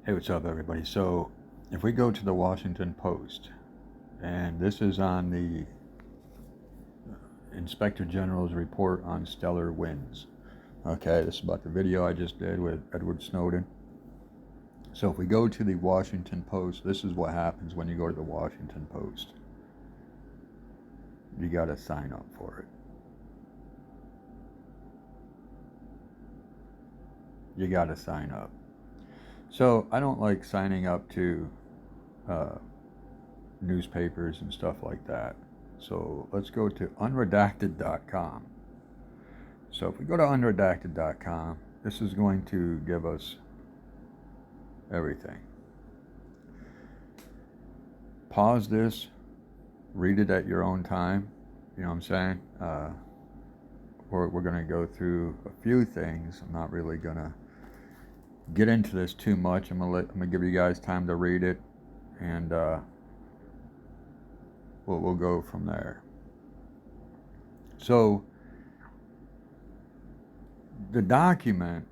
Hey, what's up, everybody? So, if we go to the Washington Post, and this is on the Inspector General's report on StellarWinds. Okay, this is about the video I just did with Edward Snowden. So, if we go to the Washington Post, this is what happens when you go to the Washington Post. You got to sign up for it. You got to sign up. So, I don't like signing up to newspapers and stuff like that. So let's go to unredacted.com. So if we go to unredacted.com, this is going to give us everything. Pause this, read it at your own time. You know what I'm saying? We're going to go through a few things. I'm not really going to get into this too much. I'm going to give you guys time to read it, and we'll go from there. So the document,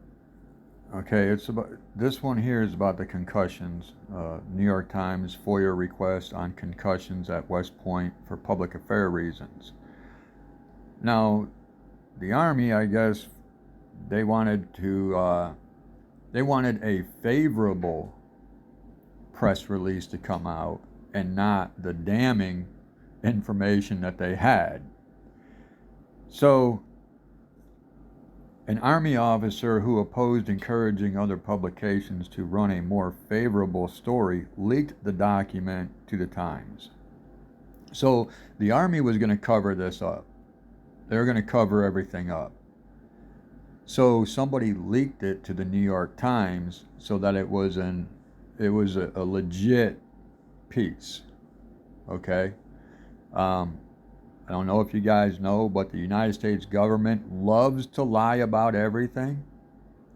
okay, it's about, this one here is about the concussions. New York Times FOIA request on concussions at West Point for public affair reasons. Now, the Army, I guess, they wanted a favorable press release to come out and not the damning information that they had. So, an Army officer who opposed encouraging other publications to run a more favorable story leaked the document to the Times. So the Army was going to cover this up. They were going to cover everything up. So somebody leaked it to the New York Times so that it was a legit piece. Okay? I don't know if you guys know, but the United States government loves to lie about everything.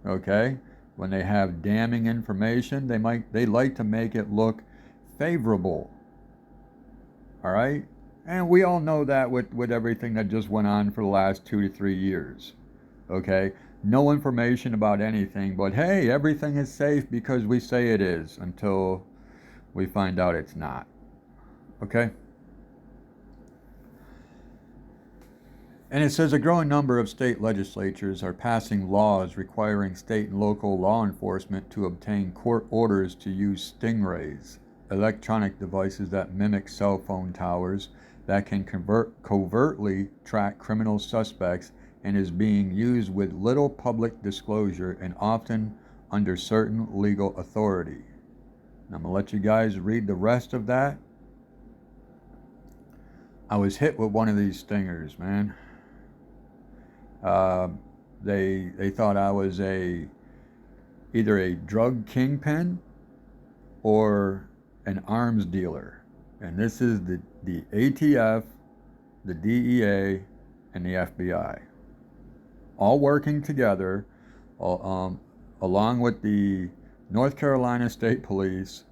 Okay? When they have damning information, they like to make it look favorable. All right? And we all know that with everything that just went on for the last 2 to 3 years. Okay? No information about anything, but hey, everything is safe because we say it is until we find out it's not. Okay? And it says a growing number of state legislatures are passing laws requiring state and local law enforcement to obtain court orders to use stingrays, electronic devices that mimic cell phone towers that can covertly track criminal suspects, and is being used with little public disclosure and often under certain legal authority. And I'm going to let you guys read the rest of that. I was hit with one of these stingers, man. They thought I was either a drug kingpin or an arms dealer, and this is the ATF, the DEA, and the FBI, all working together, along with the North Carolina State Police,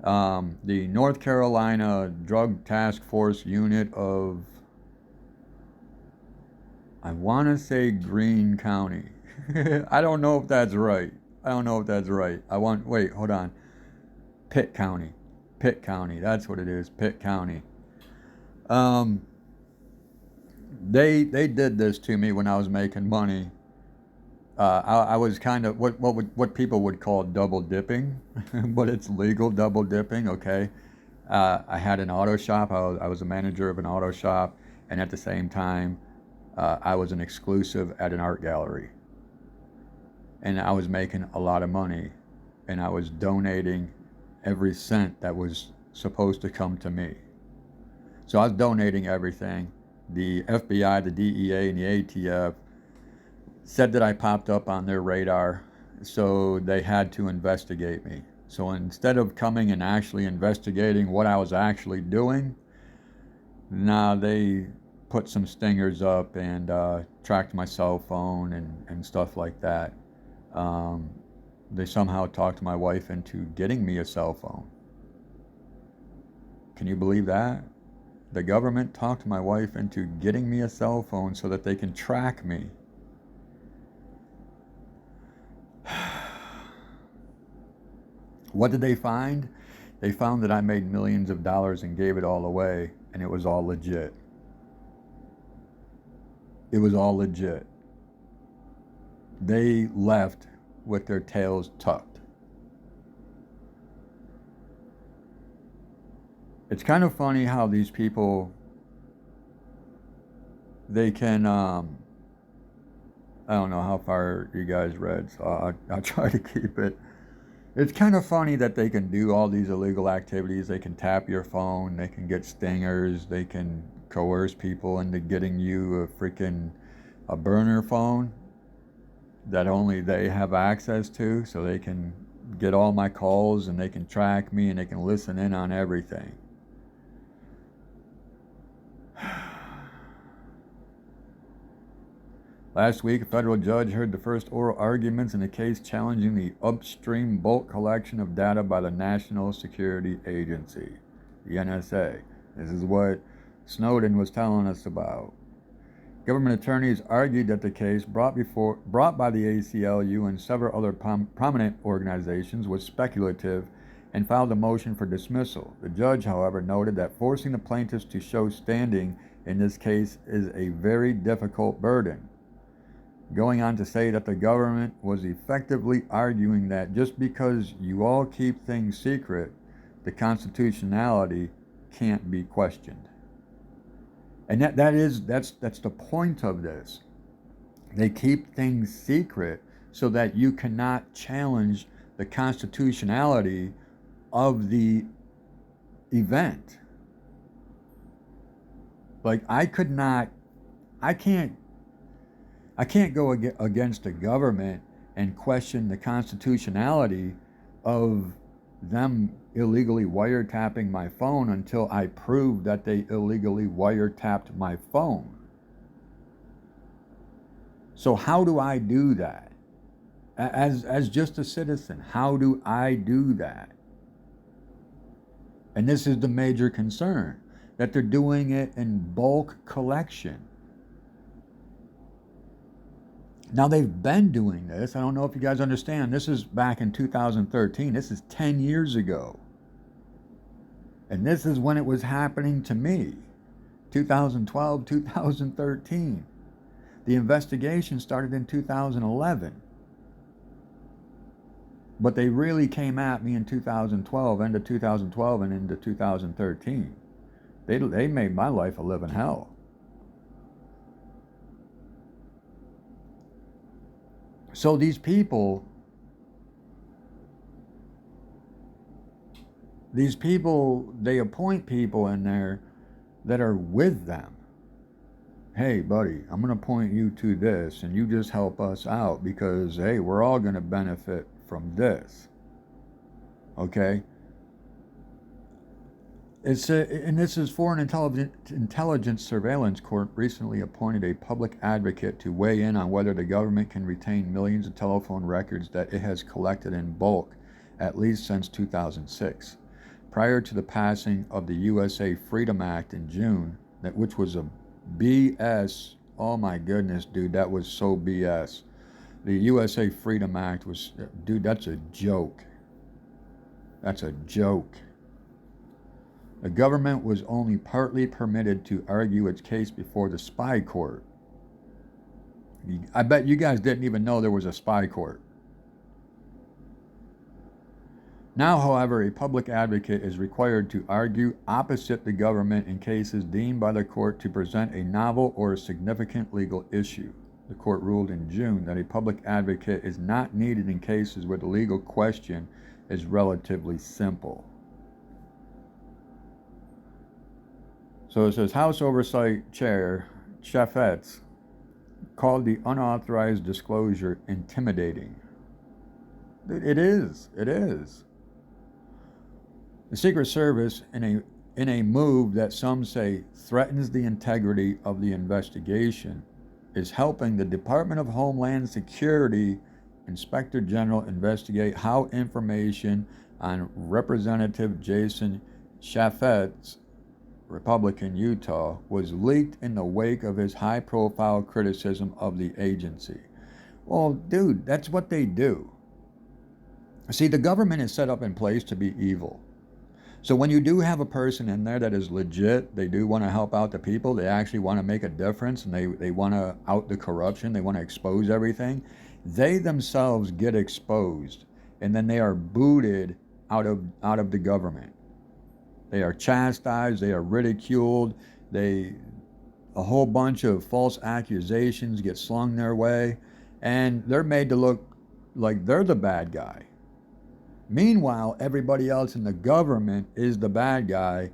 the North Carolina Drug Task Force Unit of, I want to say Greene County. I don't know if that's right. Wait, hold on. Pitt County. That's what it is. Pitt County. They did this to me when I was making money. I was kind of what people would call double dipping, but it's legal double dipping. Okay. I had an auto shop. I was a manager of an auto shop, and at the same time, I was an exclusive at an art gallery. And I was making a lot of money, and I was donating every cent that was supposed to come to me. So I was donating everything. The FBI, the DEA, and the ATF said that I popped up on their radar, so they had to investigate me. So instead of coming and actually investigating what I was actually doing, they put some stingers up and tracked my cell phone and stuff like that. They somehow talked my wife into getting me a cell phone. Can you believe that? The government talked my wife into getting me a cell phone so that they can track me. What did they find? They found that I made millions of dollars and gave it all away, and it was all legit. It was all legit. They left with their tails tucked. It's kind of funny how these people, they can, I don't know how far you guys read, so I'll try to keep it. It's kind of funny that they can do all these illegal activities. They can tap your phone, they can get stingers, they can coerce people into getting you a burner phone that only they have access to, so they can get all my calls and they can track me and they can listen in on everything. Last week, a federal judge heard the first oral arguments in a case challenging the upstream bulk collection of data by the National Security Agency, the NSA. This is what Snowden was telling us about. Government attorneys argued that the case brought by the ACLU and several other prominent organizations was speculative and filed a motion for dismissal. The judge, however, noted that forcing the plaintiffs to show standing in this case is a very difficult burden, going on to say that the government was effectively arguing that just because you all keep things secret, the constitutionality can't be questioned. And that's the point of this. They keep things secret so that you cannot challenge the constitutionality of the event. Like I can't go against the government and question the constitutionality of them illegally wiretapping my phone until I prove that they illegally wiretapped my phone. So how do I do that? As just a citizen, how do I do that? And this is the major concern, that they're doing it in bulk collection. Now, they've been doing this. I don't know if you guys understand. This is back in 2013. This is 10 years ago. And this is when it was happening to me. 2012, 2013. The investigation started in 2011. But they really came at me in 2012, end of 2012 and into 2013. They made my life a living hell. So these people, they appoint people in there that are with them. Hey, buddy, I'm going to point you to this, and you just help us out because, hey, we're all going to benefit from this. Okay? And this is Foreign Intelligence Surveillance Court recently appointed a public advocate to weigh in on whether the government can retain millions of telephone records that it has collected in bulk, at least since 2006. Prior to the passing of the USA Freedom Act in June, which was a BS, oh my goodness, dude, that was so BS. The USA Freedom Act was, dude, that's a joke. That's a joke. The government was only partly permitted to argue its case before the spy court. I bet you guys didn't even know there was a spy court. Now, however, a public advocate is required to argue opposite the government in cases deemed by the court to present a novel or significant legal issue. The court ruled in June that a public advocate is not needed in cases where the legal question is relatively simple. So it says, House Oversight Chair Chaffetz called the unauthorized disclosure intimidating. It is. The Secret Service, in a move that some say threatens the integrity of the investigation, is helping the Department of Homeland Security Inspector General investigate how information on Representative Jason Chaffetz, Republican Utah, was leaked in the wake of his high-profile criticism of the agency. Well, dude, that's what they do. See, the government is set up in place to be evil. So when you do have a person in there that is legit, they do want to help out the people, they actually want to make a difference, and they want to out the corruption, they want to expose everything, they themselves get exposed, and then they are booted out of the government. They are chastised, they are ridiculed, they a whole bunch of false accusations get slung their way, and they're made to look like they're the bad guy. Meanwhile, everybody else in the government is the bad guy,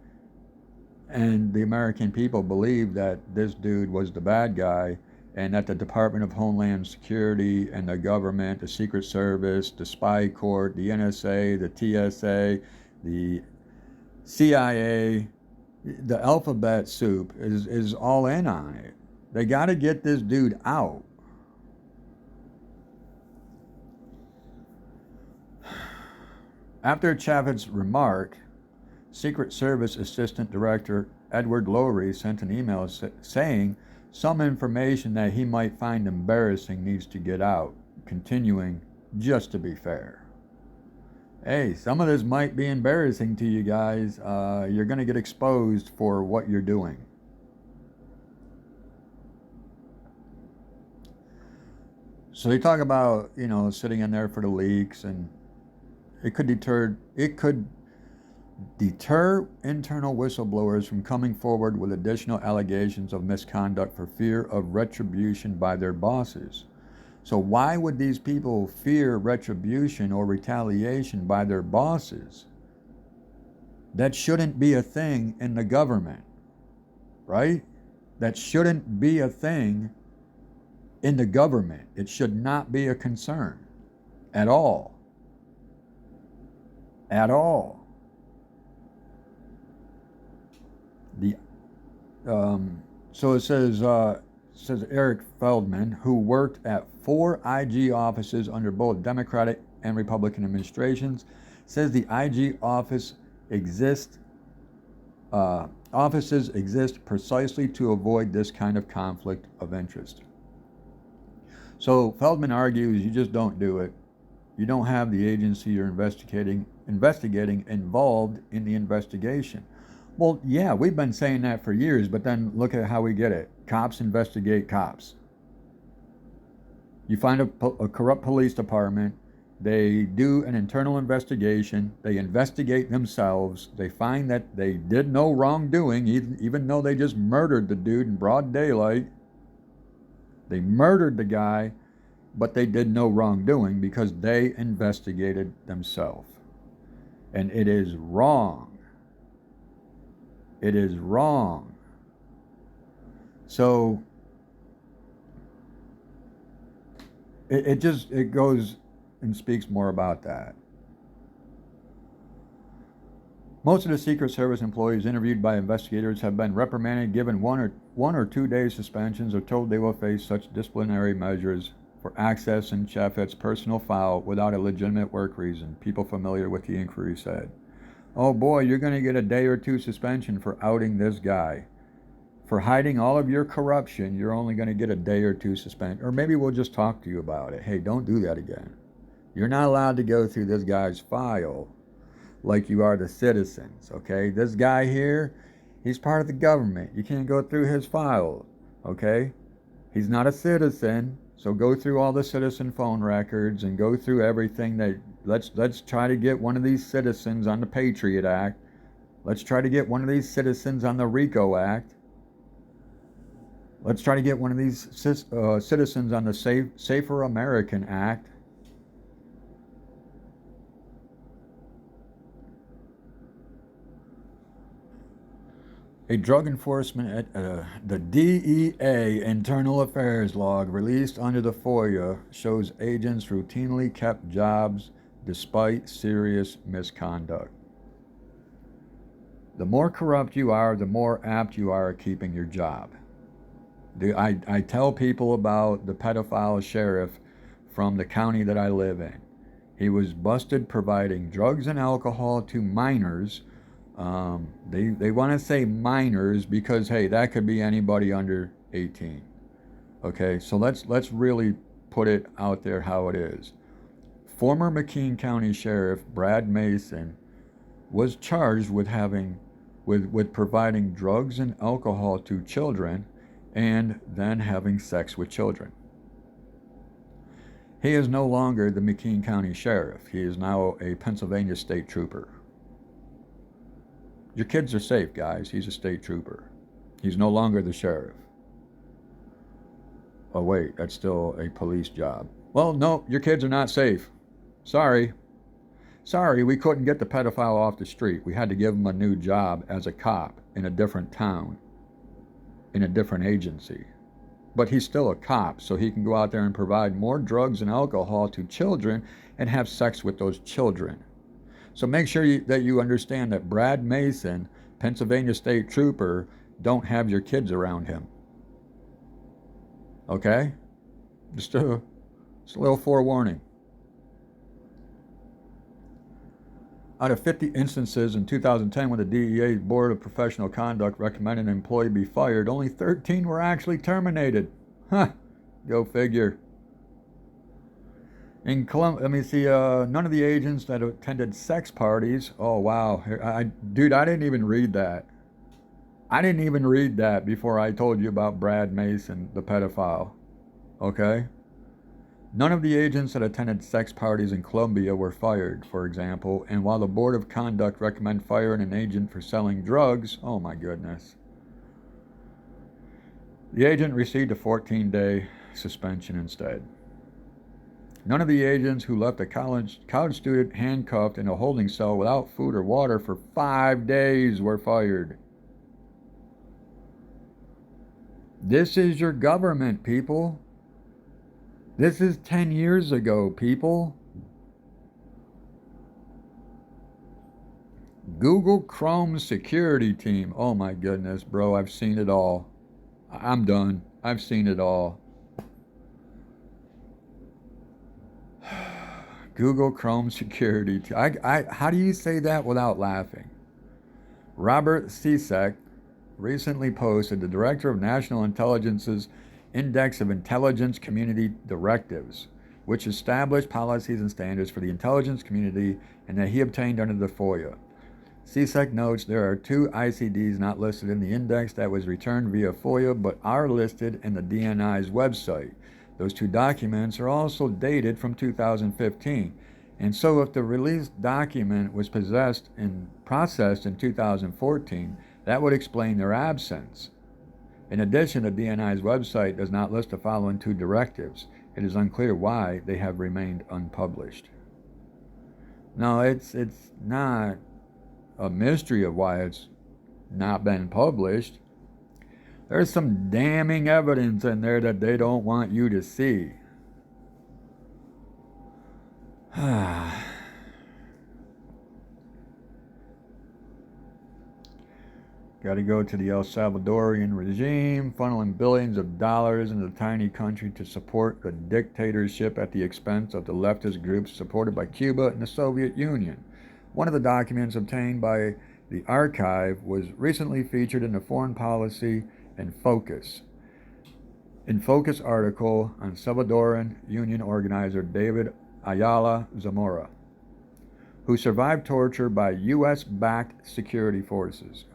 and the American people believe that this dude was the bad guy, and that the Department of Homeland Security and the government, the Secret Service, the Spy Court, the NSA, the TSA, the CIA, the alphabet soup is all in on it. They got to get this dude out. After Chaffetz's remark, Secret Service Assistant Director Edward Lowry sent an email saying some information that he might find embarrassing needs to get out, continuing, just to be fair. Hey, some of this might be embarrassing to you guys. You're going to get exposed for what you're doing. So they talk about, sitting in there for the leaks, and it could deter internal whistleblowers from coming forward with additional allegations of misconduct for fear of retribution by their bosses. So why would these people fear retribution or retaliation by their bosses? That shouldn't be a thing in the government, right? That shouldn't be a thing in the government. It should not be a concern at all. At all. So it says Eric Feldman, who worked at 4 IG offices under both Democratic and Republican administrations, says the IG offices exist precisely to avoid this kind of conflict of interest. So Feldman argues you just don't do it. You don't have the agency you're investigating involved in the investigation. Well, yeah, we've been saying that for years, but then look at how we get it. Cops investigate cops. You find a corrupt police department, they do an internal investigation, they investigate themselves, they find that they did no wrongdoing, even though they just murdered the dude in broad daylight. They murdered the guy, but they did no wrongdoing because they investigated themselves. And it is wrong. It is wrong. So it goes and speaks more about that. Most of the Secret Service employees interviewed by investigators have been reprimanded, given 1 or 2 days suspensions, or told they will face such disciplinary measures for accessing Chaffetz's personal file without a legitimate work reason, people familiar with the inquiry said. Oh boy, you're going to get a day or 2 suspension for outing this guy. For hiding all of your corruption, you're only going to get a day or 2 suspension. Or maybe we'll just talk to you about it. Hey, don't do that again. You're not allowed to go through this guy's file like you are the citizens, okay? This guy here, he's part of the government. You can't go through his file, okay? He's not a citizen, so go through all the citizen phone records and go through everything that, let's try to get one of these citizens on the Patriot Act. Let's try to get one of these citizens on the RICO Act. Let's try to get one of these citizens on the Safer American Act. A drug enforcement the DEA Internal Affairs log released under the FOIA shows agents routinely kept jobs despite serious misconduct. The more corrupt you are, the more apt you are at keeping your job. I tell people about the pedophile sheriff from the county that I live in. He was busted providing drugs and alcohol to minors. They want to say minors because, hey, that could be anybody under 18. Okay, so let's really put it out there how it is. Former McKean County Sheriff Brad Mason was charged with providing drugs and alcohol to children and then having sex with children. He is no longer the McKean County Sheriff. He is now a Pennsylvania state trooper. Your kids are safe, guys. He's a state trooper. He's no longer the sheriff. Oh, wait, that's still a police job. Well, no, your kids are not safe. Sorry. Sorry, we couldn't get the pedophile off the street. We had to give him a new job as a cop in a different town, in a different agency. But he's still a cop, so he can go out there and provide more drugs and alcohol to children and have sex with those children. So make sure that you understand that Brad Mason, Pennsylvania State Trooper, don't have your kids around him. Okay? Just a little forewarning. Out of 50 instances in 2010 when the DEA's Board of Professional Conduct recommended an employee be fired, only 13 were actually terminated. Huh. Go figure. In Columbia, let me see, none of the agents that attended sex parties. Oh, wow. Dude, I didn't even read that. I didn't even read that before I told you about Brad Mason, the pedophile. Okay? None of the agents that attended sex parties in Columbia were fired, for example, and while the Board of Conduct recommended firing an agent for selling drugs, oh my goodness. The agent received a 14-day suspension instead. None of the agents who left a college student handcuffed in a holding cell without food or water for 5 days were fired. This is your government, people. This is 10 years ago, people. Google Chrome security team. Oh my goodness, bro, I've seen it all. I'm done. I've seen it all. Google Chrome security team. How do you say that without laughing? Robert Sisek recently posted, the director of National Intelligence's Index of Intelligence Community Directives, which established policies and standards for the intelligence community, and that he obtained under the FOIA. CSEC notes there are 2 ICDs not listed in the index that was returned via FOIA but are listed in the DNI's website. Those 2 documents are also dated from 2015. And so if the released document was processed in 2014, that would explain their absence. In addition, the DNI's website does not list the following 2 directives. It is unclear why they have remained unpublished. No, it's not a mystery of why it's not been published. There's some damning evidence in there that they don't want you to see. Got to go to the El Salvadorian regime, funneling billions of dollars into the tiny country to support the dictatorship at the expense of the leftist groups supported by Cuba and the Soviet Union. One of the documents obtained by the archive was recently featured in the Foreign Policy in Focus article on Salvadoran Union organizer David Ayala Zamora, who survived torture by U.S.-backed security forces,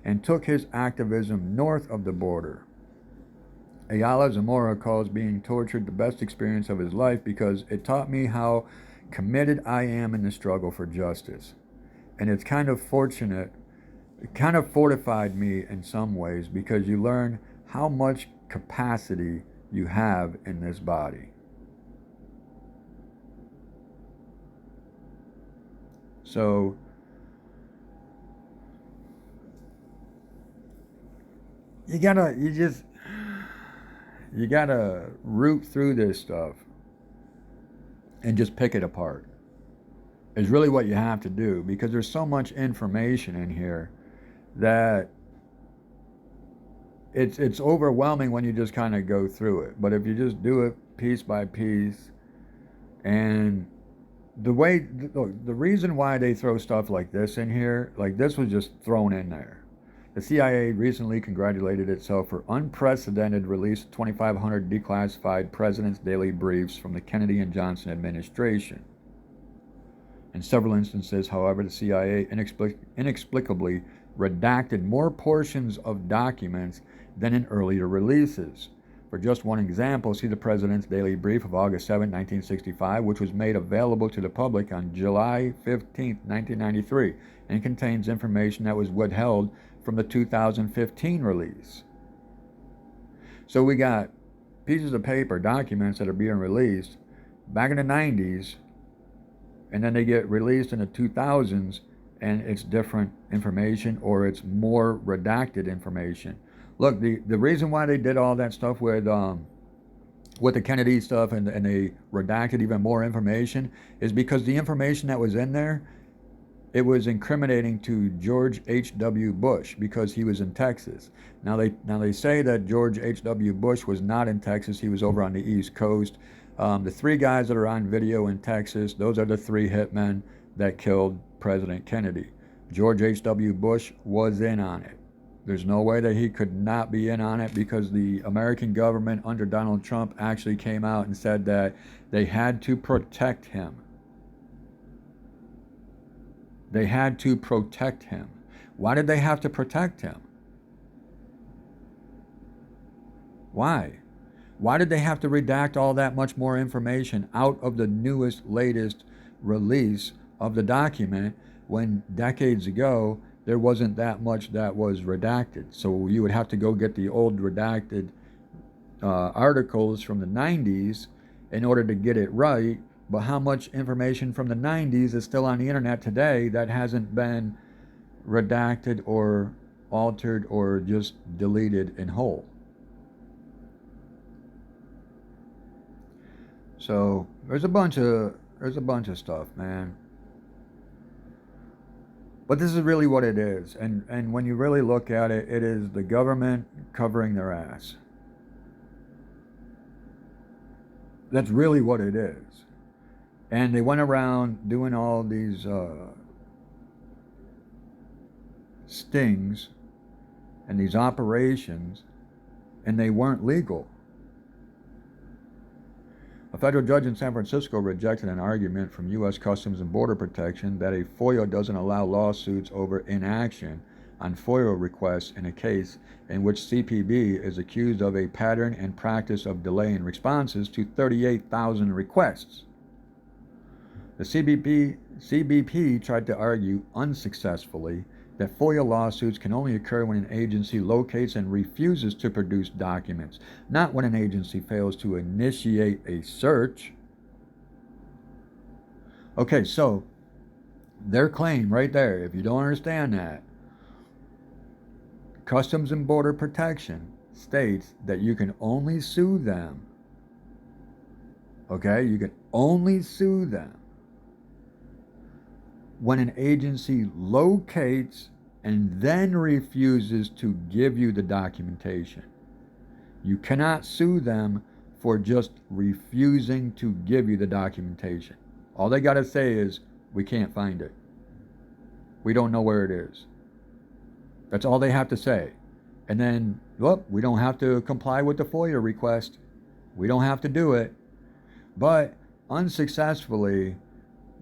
and took his activism north of the border. Ayala Zamora calls being tortured the best experience of his life because it taught me how committed I am in the struggle for justice. And it's kind of fortunate, it kind of fortified me in some ways because you learn how much capacity you have in this body. So you gotta root through this stuff and just pick it apart. Is really what you have to do, because there's so much information in here that it's overwhelming when you just kind of go through it. But if you just do it piece by piece, and the reason why they throw stuff like this in here, like this was just thrown in there. The CIA recently congratulated itself for unprecedented release of 2,500 declassified President's daily briefs from the Kennedy and Johnson administration. In several instances, however, the CIA inexplicably redacted more portions of documents than in earlier releases. For just one example, see the President's Daily Brief of August 7, 1965, which was made available to the public on July 15, 1993, and contains information that was withheld from the 2015 release. So we got pieces of paper, documents that are being released back in the 90s, and then they get released in the 2000s, and it's different information, or it's more redacted information. Look, the reason why they did all that stuff with the Kennedy stuff and they redacted even more information is because the information that was in there, it was incriminating to George H.W. Bush because he was in Texas. Now they say that George H.W. Bush was not in Texas. He was over on the East Coast. The three guys that are on video in Texas, those are the three hitmen that killed President Kennedy. George H.W. Bush was in on it. There's no way that he could not be in on it because the American government under Donald Trump actually came out and said that they had to protect him. They had to protect him. Why did they have to protect him? Why? Why did they have to redact all that much more information out of the newest, latest release of the document when decades ago there wasn't that much that was redacted? So you would have to go get the old redacted articles from the 90s in order to get it right. But how much information from the 90s is still on the internet today that hasn't been redacted or altered or just deleted in whole? So there's a bunch of stuff, man. But this is really what it is. And when you really look at it, it is the government covering their ass. That's really what it is. And they went around doing all these stings and these operations, and they weren't legal. A federal judge in San Francisco rejected an argument from U.S. Customs and Border Protection that a FOIA doesn't allow lawsuits over inaction on FOIA requests in a case in which CPB is accused of a pattern and practice of delaying responses to 38,000 requests. The CBP tried to argue unsuccessfully that FOIA lawsuits can only occur when an agency locates and refuses to produce documents, not when an agency fails to initiate a search. Okay, so their claim right there, if you don't understand that, Customs and Border Protection states that you can only sue them. Okay, you can only sue them when an agency locates and then refuses to give you the documentation. You cannot sue them for just refusing to give you the documentation. All they got to say is, we can't find it. We don't know where it is. That's all they have to say. And then, look, we don't have to comply with the FOIA request. We don't have to do it. But unsuccessfully,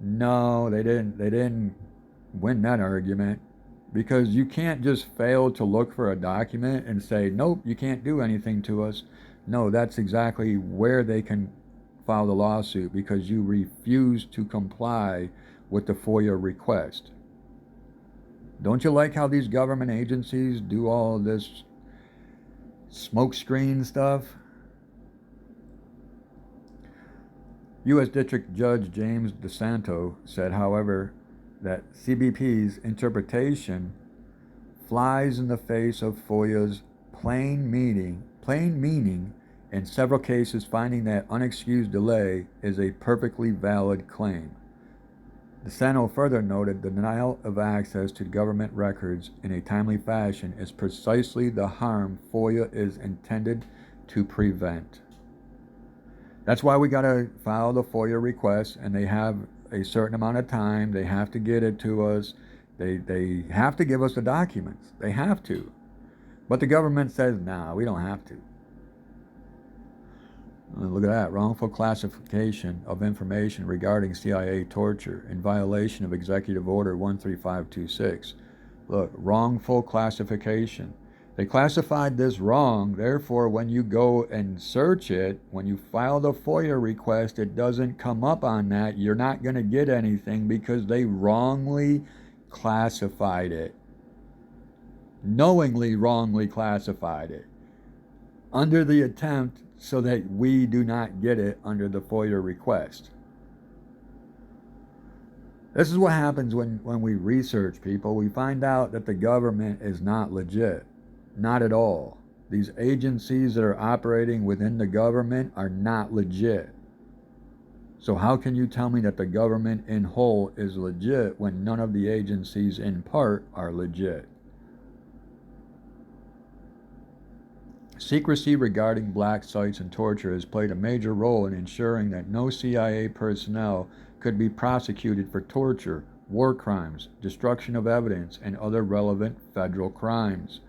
no, they didn't win that argument, because you can't just fail to look for a document and say, nope, you can't do anything to us. No, that's exactly where they can file the lawsuit, because you refuse to comply with the FOIA request. Don't you like how these government agencies do all this smokescreen stuff? U.S. District Judge James DeSanto said, however, that CBP's interpretation flies in the face of FOIA's plain meaning in several cases, finding that unexcused delay is a perfectly valid claim. DeSanto further noted the denial of access to government records in a timely fashion is precisely the harm FOIA is intended to prevent. That's why we got to file the FOIA request, and they have a certain amount of time. They have to get it to us. They have to give us the documents. They have to. But the government says, nah, we don't have to. Look at that. Wrongful classification of information regarding CIA torture in violation of Executive Order 13526. Look, wrongful classification. They classified this wrong. Therefore, when you go and search it, when you file the FOIA request, it doesn't come up on that. You're not going to get anything because they wrongly classified it. Knowingly wrongly classified it. Under the attempt so that we do not get it under the FOIA request. This is what happens when we research people. We find out that the government is not legit. Not at all. These agencies that are operating within the government are not legit. So how can you tell me that the government in whole is legit when none of the agencies in part are legit? Secrecy regarding black sites and torture has played a major role in ensuring that no CIA personnel could be prosecuted for torture, war crimes, destruction of evidence, and other relevant federal crimes.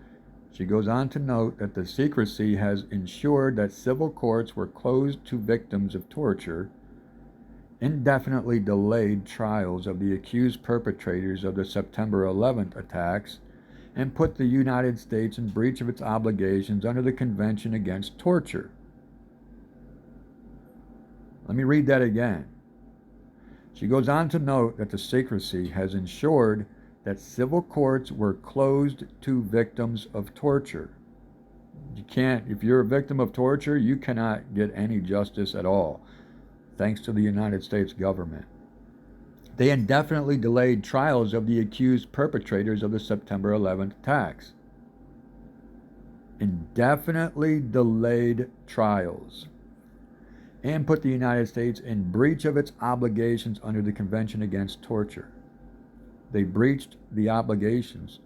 She goes on to note that the secrecy has ensured that civil courts were closed to victims of torture, indefinitely delayed trials of the accused perpetrators of the September 11th attacks, and put the United States in breach of its obligations under the Convention Against Torture. Let me read that again. She goes on to note that the secrecy has ensured that civil courts were closed to victims of torture. You can't, if you're a victim of torture, you cannot get any justice at all, thanks to the United States government. They indefinitely delayed trials of the accused perpetrators of the September 11th attacks. Indefinitely delayed trials. And put the United States in breach of its obligations under the Convention Against Torture. They breached the obligations.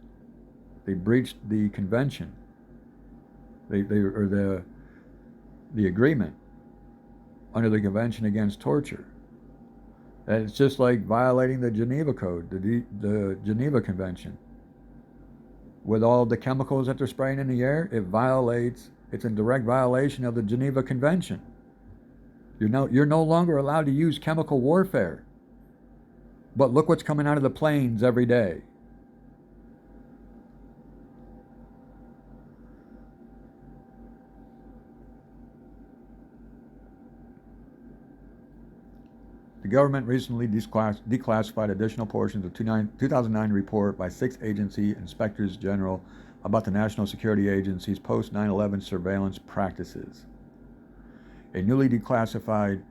They breached the convention. The agreement under the Convention Against Torture. And it's just like violating the Geneva Code, the Geneva Convention. With all the chemicals that they're spraying in the air, it's in direct violation of the Geneva Convention. You're no longer allowed to use chemical warfare. But look what's coming out of the planes every day. The government recently declassified additional portions of 2009 report by 6 agency inspectors general about the National Security Agency's post 9/11 surveillance practices. The newly declassified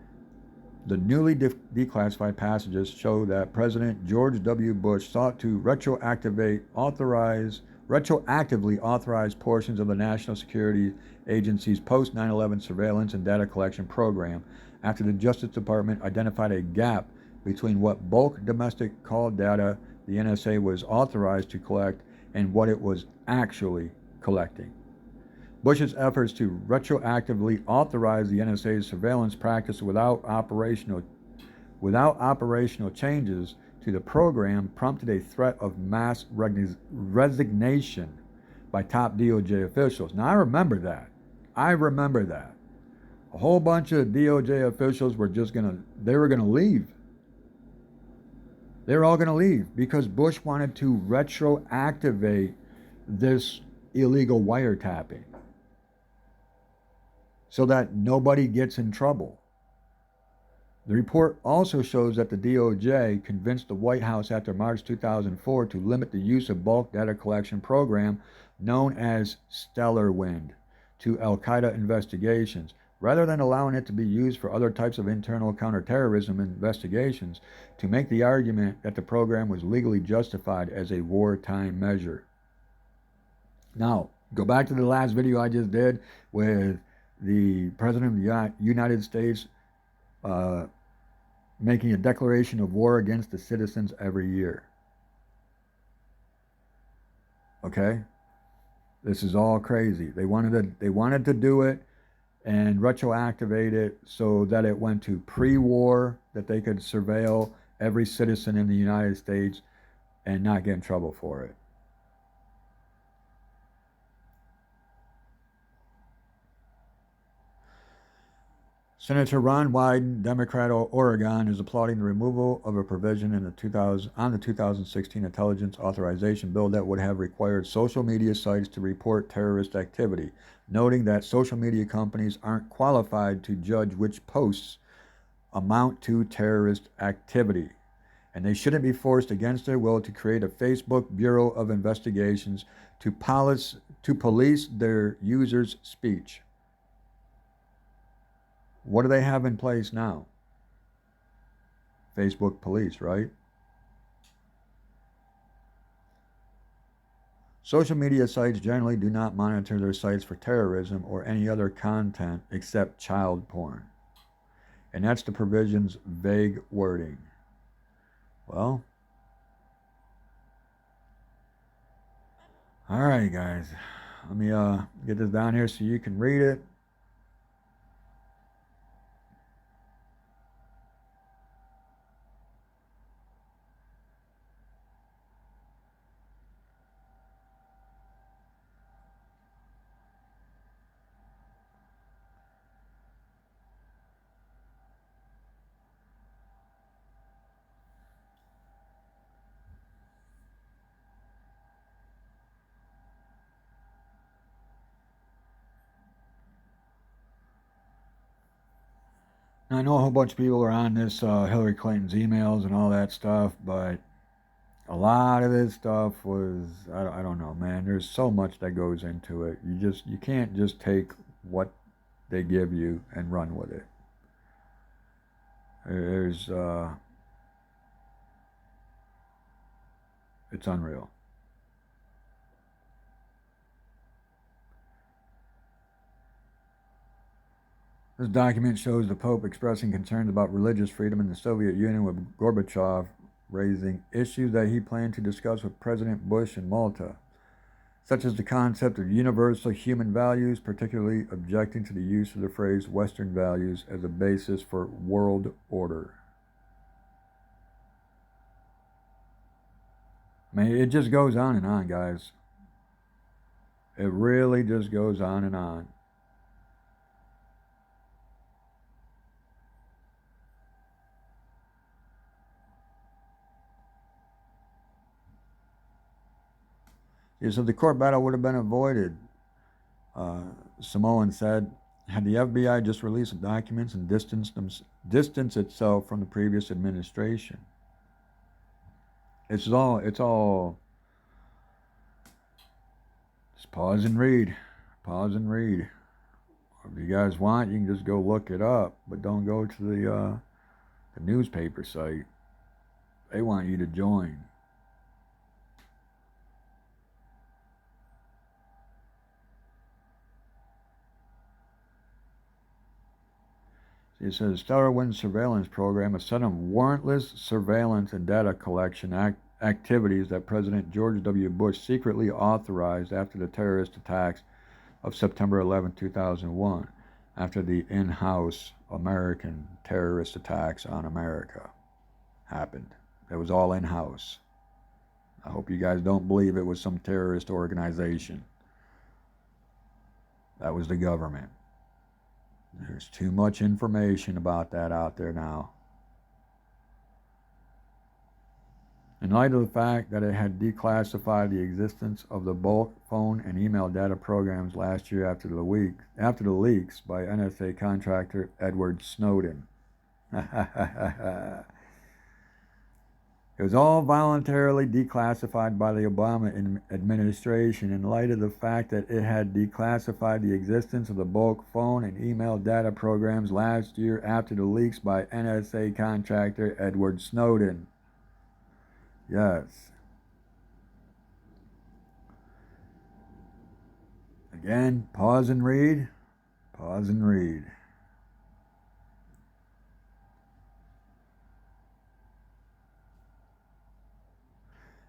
passages show that President George W. Bush sought to retroactively authorize portions of the National Security Agency's post 9/11 surveillance and data collection program after the Justice Department identified a gap between what bulk domestic call data the NSA was authorized to collect and what it was actually collecting. Bush's efforts to retroactively authorize the NSA's surveillance practice without operational changes to the program prompted a threat of mass resignation by top DOJ officials. Now, I remember that. A whole bunch of DOJ officials were going to leave. They were all going to leave because Bush wanted to retroactivate this illegal wiretapping so that nobody gets in trouble. The report also shows that the DOJ convinced the White House after March 2004 to limit the use of bulk data collection program known as StellarWinds to Al-Qaeda investigations, rather than allowing it to be used for other types of internal counterterrorism investigations, to make the argument that the program was legally justified as a wartime measure. Now, go back to the last video I just did with the President of the United States making a declaration of war against the citizens every year. Okay? This is all crazy. They wanted to do it and retroactivate it so that it went to pre-war, that they could surveil every citizen in the United States and not get in trouble for it. Senator Ron Wyden, Democrat of Oregon, is applauding the removal of a provision in the 2016 Intelligence Authorization Bill that would have required social media sites to report terrorist activity, noting that social media companies aren't qualified to judge which posts amount to terrorist activity, and they shouldn't be forced against their will to create a Facebook Bureau of Investigations to police their users' speech. What do they have in place now? Facebook police, right? Social media sites generally do not monitor their sites for terrorism or any other content except child porn. And that's the provision's vague wording. Well, all right, guys. Let me get this down here so you can read it. Now, I know a whole bunch of people are on this Hillary Clinton's emails and all that stuff, but a lot of this stuff was, I don't know, man. There's so much that goes into it. You can't just take what they give you and run with it. There's it's unreal. This document shows the Pope expressing concerns about religious freedom in the Soviet Union, with Gorbachev raising issues that he planned to discuss with President Bush in Malta, such as the concept of universal human values, particularly objecting to the use of the phrase Western values as a basis for world order. I mean, it just goes on, guys. It really just goes on and on. He said the court battle would have been avoided, Samoan said, had the FBI just released the documents and distanced itself from the previous administration. It's all, just pause and read. Pause and read. If you guys want, you can just go look it up, but don't go to the newspaper site. They want you to join. It says StellarWinds surveillance program, a set of warrantless surveillance and data collection activities that President George W. Bush secretly authorized after the terrorist attacks of September 11, 2001, after the in-house American terrorist attacks on America happened. It was all in-house. I hope you guys don't believe it was some terrorist organization. That was the government. There's too much information about that out there now. In light of the fact that it had declassified the existence of the bulk phone and email data programs last year after the leaks by NSA contractor Edward Snowden. It was all voluntarily declassified by the Obama administration in light of the fact that it had declassified the existence of the bulk phone and email data programs last year after the leaks by NSA contractor Edward Snowden. Yes. Again, pause and read. Pause and read.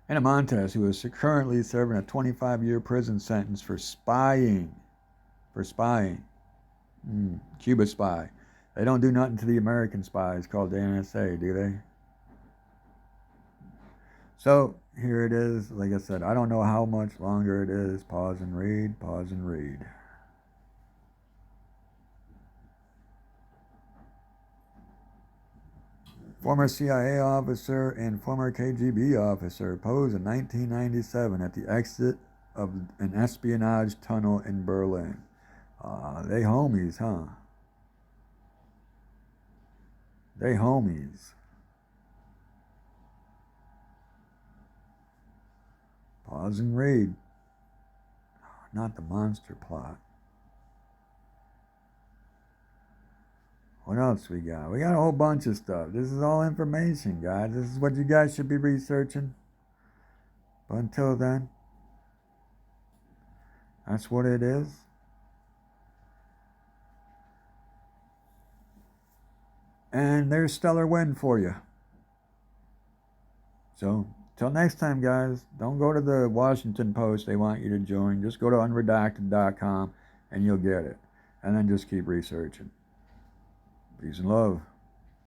Anna Montes, who is currently serving a 25-year prison sentence for spying. Cuba spy. They don't do nothing to the American spies called the NSA, do they? So here it is. Like I said, I don't know how much longer it is. Pause and read, pause and read. Former CIA officer and former KGB officer posed in 1997 at the exit of an espionage tunnel in Berlin. They homies, huh? They homies. Pause and read. Not the monster plot. What else we got? We got a whole bunch of stuff. This is all information, guys. This is what you guys should be researching. But until then, that's what it is. And there's StellarWinds for you. So, till next time, guys, don't go to the Washington Post. They want you to join. Just go to unredacted.com and you'll get it. And then just keep researching. Peace and love.